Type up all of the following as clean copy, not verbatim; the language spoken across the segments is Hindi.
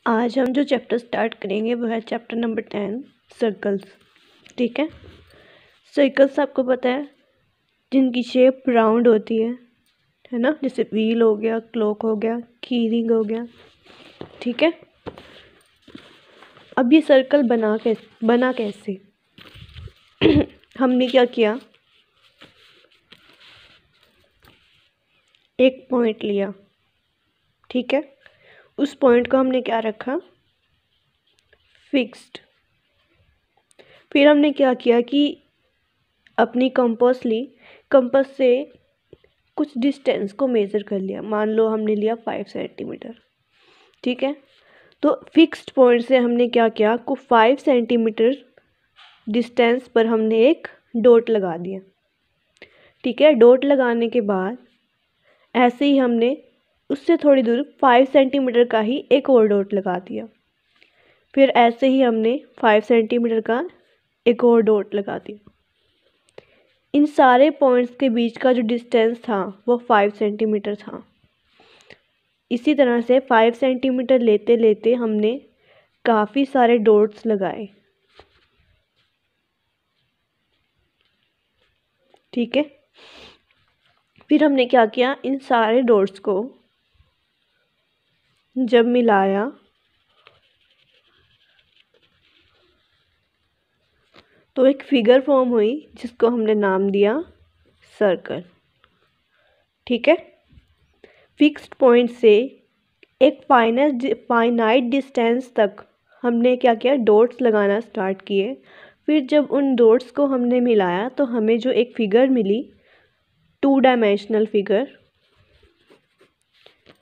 आज हम जो चैप्टर स्टार्ट करेंगे वो है चैप्टर नंबर 10 सर्कल्स। ठीक है, सर्कल्स आपको पता है जिनकी शेप राउंड होती है ना, जैसे व्हील हो गया, क्लॉक हो गया, की रिंग हो गया। ठीक है, अब ये सर्कल बना कैसे हमने क्या किया, एक पॉइंट लिया। ठीक है, उस पॉइंट को हमने क्या रखा, फिक्स्ड। फिर हमने क्या किया कि अपनी कंपास ली, कंपास से कुछ डिस्टेंस को मेज़र कर लिया। मान लो हमने लिया 5 सेंटीमीटर। ठीक है, तो फिक्स्ड पॉइंट से हमने क्या किया, को 5 सेंटीमीटर डिस्टेंस पर हमने एक डॉट लगा दिया। ठीक है, डॉट लगाने के बाद ऐसे ही हमने उससे थोड़ी दूर 5 सेंटीमीटर का ही एक और डॉट लगा दिया। फिर ऐसे ही हमने 5 सेंटीमीटर का एक और डॉट लगा दिया। इन सारे पॉइंट्स के बीच का जो डिस्टेंस था वो 5 सेंटीमीटर था। इसी तरह से 5 सेंटीमीटर लेते लेते हमने काफ़ी सारे डॉट्स लगाए। ठीक है, फिर हमने क्या किया, इन सारे डॉट्स को जब मिलाया तो एक फिगर फॉर्म हुई जिसको हमने नाम दिया सर्कल। ठीक है, फिक्स्ड पॉइंट से एक फाइनाइट डिस्टेंस तक हमने क्या किया, डॉट्स लगाना स्टार्ट किए। फिर जब उन डॉट्स को हमने मिलाया तो हमें जो एक फिगर मिली, 2 डायमेंशनल फिगर,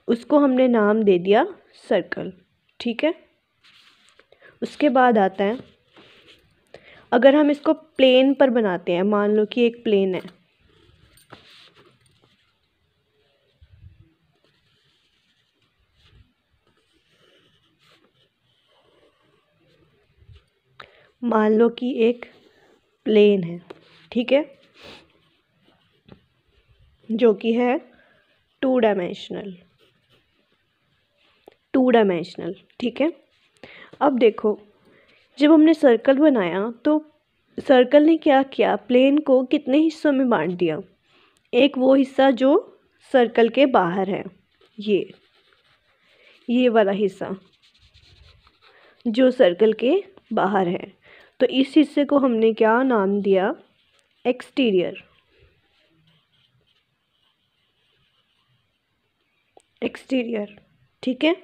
उसको हमने नाम दे दिया सर्कल। ठीक है, उसके बाद आता है, अगर हम इसको प्लेन पर बनाते हैं, मान लो कि एक प्लेन है, मान लो कि एक प्लेन है। ठीक है, जो कि है 2 डायमेंशनल। ठीक है, अब देखो, जब हमने सर्कल बनाया तो सर्कल ने क्या किया, प्लेन को कितने हिस्सों में बांट दिया। एक वो हिस्सा जो सर्कल के बाहर है, ये वाला हिस्सा जो सर्कल के बाहर है, तो इस हिस्से को हमने क्या नाम दिया, एक्सटीरियर। ठीक है,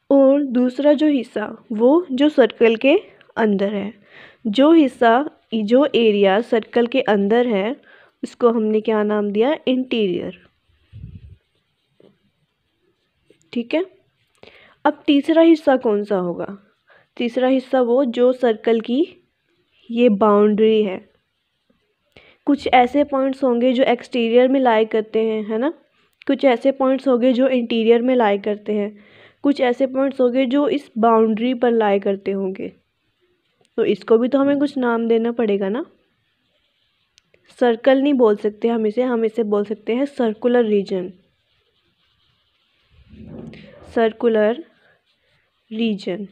और दूसरा जो हिस्सा वो जो सर्कल के अंदर है, जो एरिया सर्कल के अंदर है उसको हमने क्या नाम दिया, इंटीरियर। ठीक है, अब तीसरा हिस्सा कौन सा होगा, तीसरा हिस्सा वो जो सर्कल की ये बाउंड्री है। कुछ ऐसे पॉइंट्स होंगे जो एक्सटीरियर में लाई करते हैं, है ना, कुछ ऐसे पॉइंट्स होंगे जो इंटीरियर में लाई करते हैं, कुछ ऐसे पॉइंट्स होंगे जो इस बाउंड्री पर लाई करते होंगे। तो इसको भी तो हमें कुछ नाम देना पड़ेगा ना। सर्कल नहीं बोल सकते हम इसे बोल सकते हैं सर्कुलर रीजन। सर्कुलर रीजन,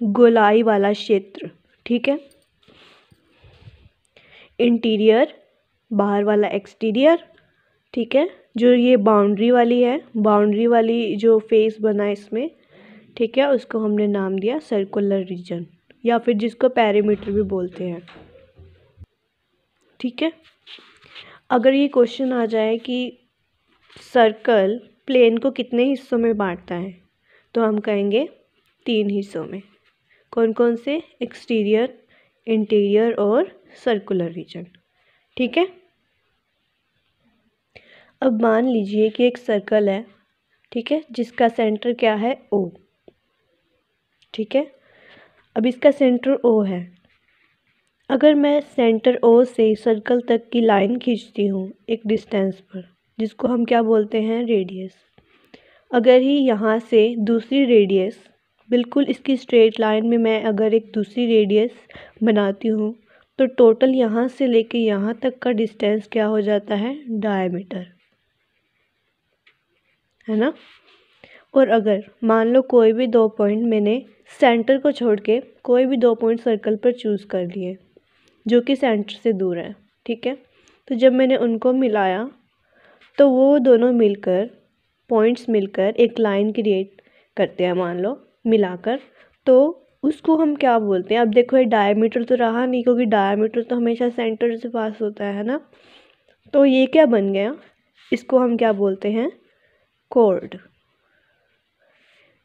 गोलाई वाला क्षेत्र। ठीक है, इंटीरियर बाहर वाला एक्सटीरियर। ठीक है, जो ये बाउंड्री वाली है, बाउंड्री वाली जो फेस बना है इसमें, ठीक है, उसको हमने नाम दिया सर्कुलर रीजन, या फिर जिसको पेरीमीटर भी बोलते हैं। ठीक है, अगर ये क्वेश्चन आ जाए कि सर्कल प्लेन को कितने हिस्सों में बांटता है, तो हम कहेंगे 3 हिस्सों में। कौन कौन से, एक्सटीरियर, इंटीरियर और सर्कुलर रीजन। ठीक है, अब मान लीजिए कि एक सर्कल है, ठीक है, जिसका सेंटर क्या है, ओ। ठीक है, अब इसका सेंटर ओ है। अगर मैं सेंटर ओ से सर्कल तक की लाइन खींचती हूँ एक डिस्टेंस पर, जिसको हम क्या बोलते हैं, रेडियस। अगर ही यहाँ से दूसरी रेडियस, बिल्कुल इसकी स्ट्रेट लाइन में मैं अगर एक दूसरी रेडियस बनाती हूँ, तो टोटल यहाँ से लेके यहाँ तक का डिस्टेंस क्या हो जाता है, डायमीटर। है ना। और अगर मान लो कोई भी 2 पॉइंट मैंने सेंटर को छोड़ के कोई भी 2 पॉइंट सर्कल पर चूज़ कर लिए जो कि सेंटर से दूर है, ठीक है। तो जब मैंने उनको मिलाया तो वो दोनों मिलकर पॉइंट्स मिलकर एक लाइन क्रिएट करते हैं, मान लो मिलाकर, तो उसको हम क्या बोलते हैं। अब देखो ये डायमीटर तो रहा नहीं, क्योंकि डायमीटर तो हमेशा सेंटर से पास होता है ना। तो ये क्या बन गया, इसको हम क्या बोलते हैं, कॉर्ड।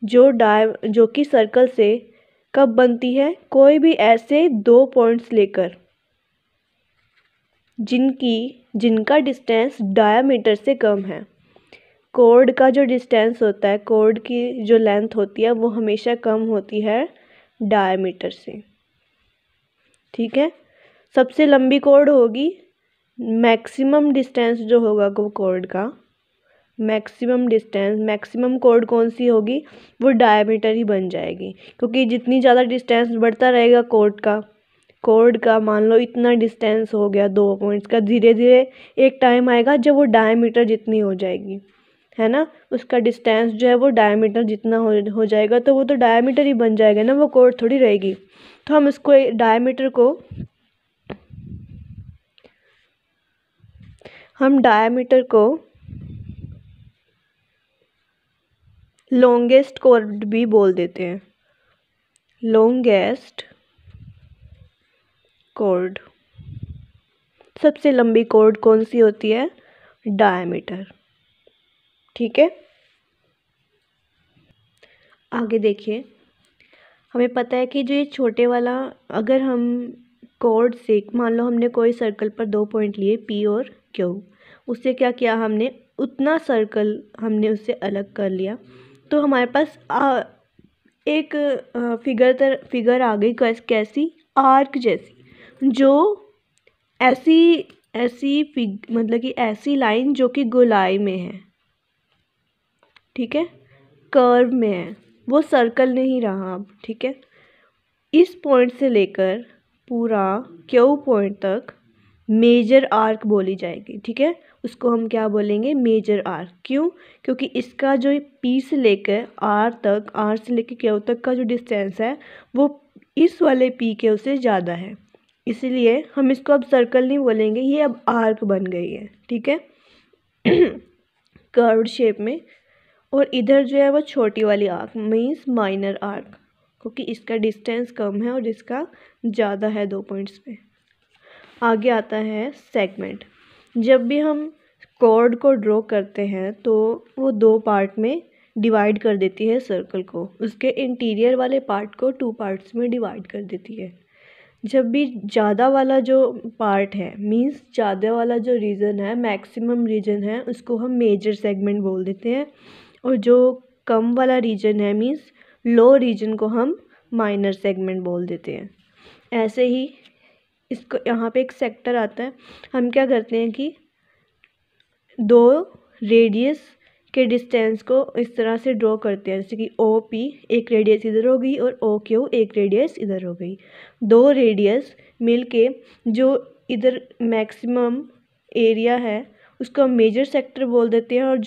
जो कि सर्कल से कब बनती है, कोई भी ऐसे 2 पॉइंट्स लेकर जिनका डिस्टेंस डायमीटर से कम है। कॉर्ड का जो डिस्टेंस होता है, कॉर्ड की जो लेंथ होती है वो हमेशा कम होती है डायमीटर से, ठीक है। सबसे लंबी कॉर्ड होगी, मैक्सिमम डिस्टेंस जो होगा वो कॉर्ड का मैक्सिमम कॉर्ड कौन सी होगी, वो डायमीटर ही बन जाएगी। क्योंकि जितनी ज़्यादा डिस्टेंस बढ़ता रहेगा कॉर्ड का मान लो इतना डिस्टेंस हो गया 2 पॉइंट्स का, धीरे धीरे एक टाइम आएगा जब वो डायमीटर जितनी हो जाएगी, है ना। उसका डिस्टेंस जो है वो डायमीटर जितना हो जाएगा, तो वो तो डायमीटर ही बन जाएगा ना, वो कॉर्ड थोड़ी रहेगी। तो हम इसको डायमीटर को लॉन्गेस्ट कॉर्ड भी बोल देते हैं। लॉन्गेस्ट कॉर्ड, सबसे लंबी कॉर्ड कौन सी होती है, डायमीटर, ठीक है। आगे देखिए, हमें पता है कि जो ये छोटे वाला, अगर हम कॉर्ड से मान लो हमने कोई सर्कल पर 2 पॉइंट लिए P और Q, उससे क्या किया हमने, उतना सर्कल हमने उससे अलग कर लिया, तो हमारे पास एक फिगर आ गई, कैसी, आर्क जैसी, जो मतलब कि ऐसी लाइन जो कि गोलाई में है, ठीक है, कर्व में है, वो सर्कल नहीं रहा अब, ठीक है। इस पॉइंट से लेकर पूरा Q पॉइंट तक मेजर आर्क बोली जाएगी, ठीक है। उसको हम क्या बोलेंगे, मेजर आर्क। क्यों, क्योंकि इसका जो P से लेकर R से लेकर Q तक का जो डिस्टेंस है वो इस वाले PQ से ज़्यादा है, इसलिए हम इसको अब सर्कल नहीं बोलेंगे, ये अब आर्क बन गई है, ठीक है, कर्व्ड शेप में। और इधर जो है वो छोटी वाली आर्क मीन्स माइनर आर्क, क्योंकि इसका डिस्टेंस कम है और इसका ज़्यादा है 2 पॉइंट्स पे। आगे आता है सेगमेंट। जब भी हम कॉर्ड को ड्रॉ करते हैं तो वो 2 पार्ट में डिवाइड कर देती है सर्कल को, उसके इंटीरियर वाले पार्ट को 2 पार्ट्स में डिवाइड कर देती है। जब भी ज़्यादा वाला जो पार्ट है, मीन्स ज़्यादा वाला जो रीजन है, मैक्सिमम रीजन है, उसको हम मेजर सेगमेंट बोल देते हैं, और जो कम वाला रीजन है, मीन्स लो रीजन को हम माइनर सेगमेंट बोल देते हैं। ऐसे ही इसको यहाँ पे एक सेक्टर आता है, हम क्या करते हैं कि 2 रेडियस के डिस्टेंस को इस तरह से ड्रॉ करते हैं, जैसे कि OP एक रेडियस इधर हो गई और OQ एक रेडियस इधर हो गई। 2 रेडियस मिलके जो इधर मैक्सिमम एरिया है उसको हम मेजर सेक्टर बोल देते हैं, और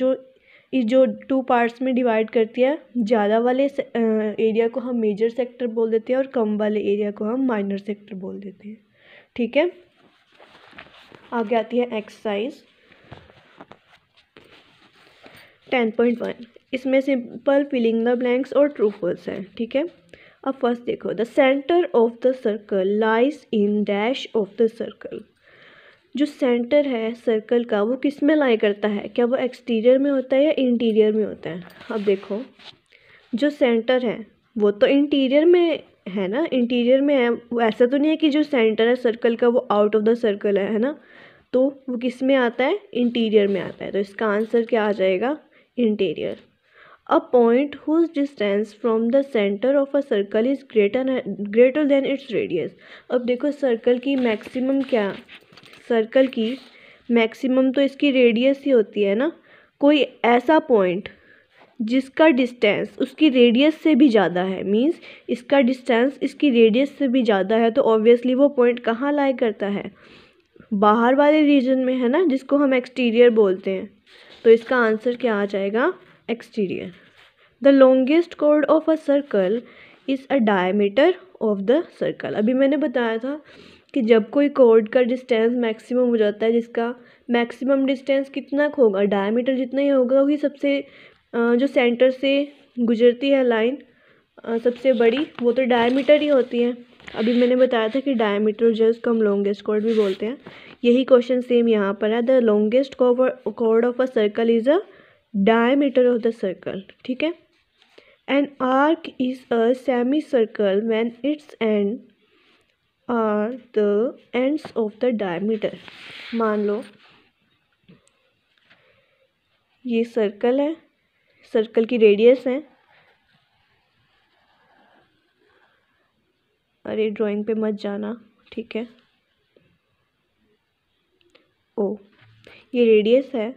जो 2 पार्ट्स में डिवाइड करती है, ज़्यादा वाले एरिया को हम मेजर सेक्टर बोल देते हैं और कम वाले एरिया को हम माइनर सेक्टर बोल देते हैं, ठीक है। आगे आती है एक्सरसाइज 10.1। इसमें सिंपल फिलिंग द ब्लैंक्स और ट्रू फॉल्स है, ठीक है। अब फर्स्ट देखो, the centre of the circle lies in dash of the circle. जो सेंटर है सर्कल का वो किस में लाई करता है, क्या वो एक्सटीरियर में होता है या इंटीरियर में होता है। अब देखो, जो सेंटर है वो तो इंटीरियर में है ना, इंटीरियर में है, वो ऐसा तो नहीं है कि जो सेंटर है सर्कल का वो आउट ऑफ द सर्कल है ना, तो वो किस में आता है, इंटीरियर में आता है। तो इसका आंसर क्या आ जाएगा, interior. A point whose distance from the centre of a circle is greater than its radius. अब देखो सर्कल की मैक्सिमम तो इसकी रेडियस ही होती है ना। कोई ऐसा पॉइंट जिसका डिस्टेंस उसकी रेडियस से भी ज़्यादा है, मींस इसका डिस्टेंस इसकी रेडियस से भी ज़्यादा है, तो ऑब्वियसली वो पॉइंट कहाँ लाई करता है, बाहर वाले रीजन में है ना, जिसको हम एक्सटीरियर बोलते हैं। तो इसका आंसर क्या आ जाएगा, exterior. The longest chord of a circle is a diameter of the circle. अभी मैंने बताया था कि जब कोई कॉर्ड का डिस्टेंस मैक्सिमम हो जाता है, जिसका मैक्सिमम डिस्टेंस कितना होगा, डायमीटर जितना ही होगा, वही सबसे जो सेंटर से गुजरती है लाइन सबसे बड़ी, वो तो डायमीटर ही होती है। अभी मैंने बताया था कि डायमीटर जो है उसको हम लॉन्गेस्ट कॉर्ड भी बोलते हैं। यही क्वेश्चन सेम यहाँ पर है। The longest chord of a circle is a diameter of the circle. ठीक है। An arc is a semicircle when its end are the ends of the diameter. मान लो ये सर्कल है, सर्कल की रेडियस है। अरे ड्राइंग पे मत जाना, ठीक है। ओ, ये रेडियस है,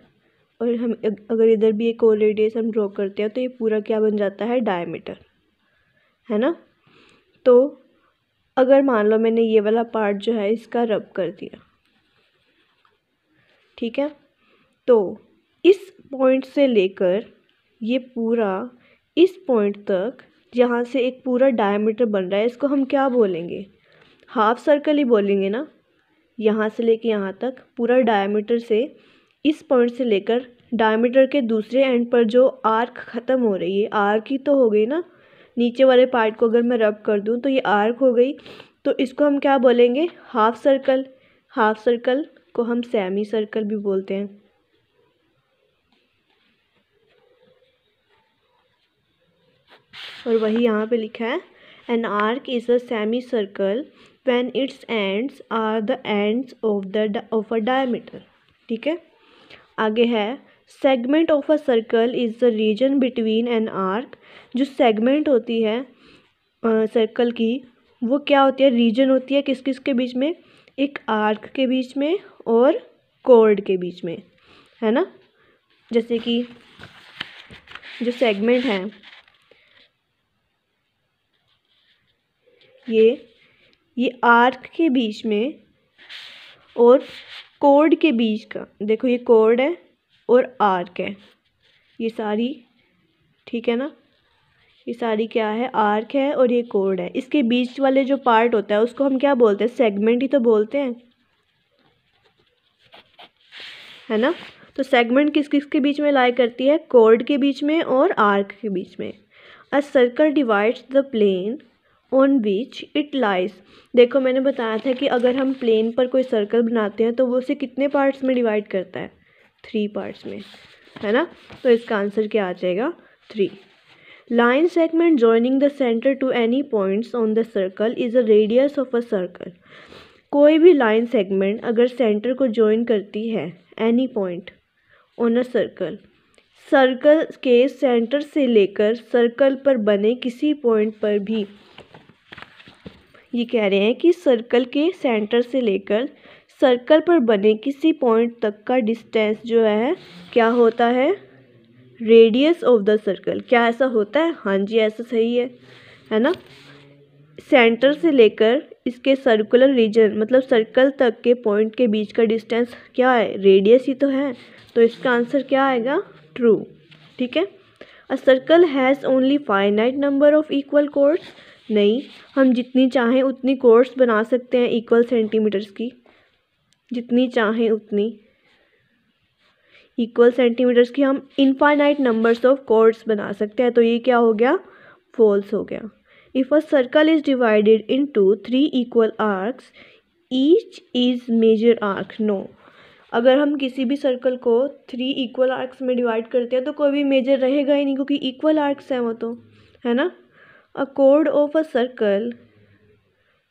और हम अगर इधर भी एक और रेडियस हम ड्रॉ करते हैं तो ये पूरा क्या बन जाता है, डायमीटर, है ना। तो अगर मान लो मैंने ये वाला पार्ट जो है इसका रब कर दिया, ठीक है, तो इस पॉइंट से लेकर ये पूरा इस पॉइंट तक जहाँ से एक पूरा डायमीटर बन रहा है, इसको हम क्या बोलेंगे, हाफ सर्कल ही बोलेंगे ना। यहाँ से लेके यहाँ तक पूरा डायमीटर से इस पॉइंट से लेकर डायमीटर के दूसरे एंड पर जो आर्क ख़त्म हो रही है, आर्क ही तो हो गई ना। नीचे वाले पार्ट को अगर मैं रब कर दूँ तो ये आर्क हो गई, तो इसको हम क्या बोलेंगे, हाफ सर्कल। हाफ सर्कल को हम सेमी सर्कल भी बोलते हैं। और वही यहाँ पे लिखा है, an arc is a semicircle when its ends are the ends of a diameter. ठीक है। आगे है, segment of a circle is the region between an arc. जो सेगमेंट होती है सर्कल की, वो क्या होती है, रीजन होती है किस किस के बीच में, एक आर्क के बीच में और कॉर्ड के बीच में, है ना। जैसे कि जो सेगमेंट है ये आर्क के बीच में और कॉर्ड के बीच का, देखो ये कॉर्ड है और आर्क है, ये सारी, ठीक है ना, ये सारी क्या है, आर्क है और ये कॉर्ड है। इसके बीच वाले जो पार्ट होता है उसको हम क्या बोलते हैं, सेगमेंट ही तो बोलते हैं, है ना। तो सेगमेंट किस किस के बीच में लाई करती है, कॉर्ड के बीच में और आर्क के बीच में। A circle divides the plane on which it lies. देखो मैंने बताया था कि अगर हम प्लेन पर कोई सर्कल बनाते हैं तो वो उसे कितने पार्ट्स में डिवाइड करता है, 3 पार्ट्स में, है ना। तो इसका आंसर क्या आ जाएगा, 3। Line segment joining the centre to any points on the circle is a radius of a circle. कोई भी लाइन सेगमेंट अगर सेंटर को ज्वाइन करती है any point on a circle, circle के सेंटर से लेकर सर्कल पर बने किसी पॉइंट पर भी, ये कह रहे हैं कि सर्कल के सेंटर से लेकर सर्कल पर बने किसी पॉइंट तक का डिस्टेंस जो है क्या होता है, रेडियस ऑफ द सर्कल। क्या ऐसा होता है, हाँ जी ऐसा सही है ना। सेंटर से लेकर इसके सर्कुलर रीजन मतलब सर्कल तक के पॉइंट के बीच का डिस्टेंस क्या है, रेडियस ही तो है। तो इसका आंसर क्या आएगा, ट्रू। ठीक है। A circle has only finite number of equal chords. नहीं, हम जितनी चाहें उतनी कॉर्ड्स बना सकते हैं इक्वल सेंटीमीटर्स की, जितनी चाहें उतनी इक्वल सेंटीमीटर्स की हम इनफाइनाइट नंबर्स ऑफ कॉर्ड्स बना सकते हैं। तो ये क्या हो गया, फॉल्स हो गया। If a circle is divided into 3 equal arcs each is major arc, no. अगर हम किसी भी सर्कल को 3 इक्वल आर्क्स में डिवाइड करते हैं तो कोई भी मेजर रहेगा ही नहीं, क्योंकि इक्वल आर्क्स हैं वो तो, है ना। अ chord of a circle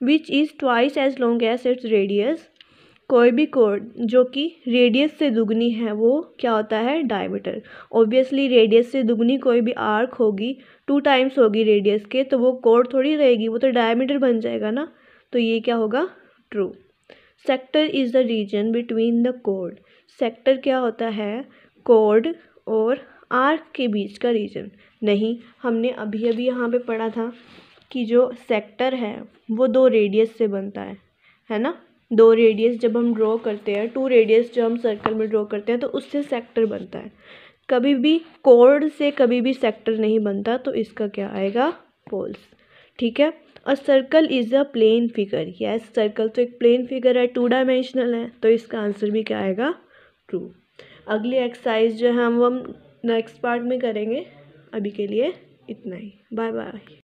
which is twice as long as its radius। कोई भी chord जो कि रेडियस से दुगनी है वो क्या होता है, डायमीटर। ऑब्वियसली रेडियस से दुगनी कोई भी आर्क होगी 2 टाइम्स होगी रेडियस के, तो वो chord थोड़ी रहेगी, वो तो डायमीटर बन जाएगा ना। तो ये क्या होगा, true. Sector is the region between the chord। Sector क्या होता है, chord और आर्क के बीच का रीजन। नहीं, हमने अभी अभी यहाँ पे पढ़ा था कि जो सेक्टर है वो 2 रेडियस से बनता है ना। 2 रेडियस जब हम ड्रॉ करते हैं, 2 रेडियस जो हम सर्कल में ड्रॉ करते हैं तो उससे सेक्टर बनता है। कभी भी कोड से कभी भी सेक्टर नहीं बनता, तो इसका क्या आएगा, पोल्स। ठीक है। A circle is a plane figure, yes circle तो एक प्लेन फिगर है, 2 डायमेंशनल है, तो इसका आंसर भी क्या आएगा, ट्रू। अगली एक्सरसाइज जो है हम नेक्स्ट पार्ट में करेंगे। अभी के लिए इतना ही, बाय बाय।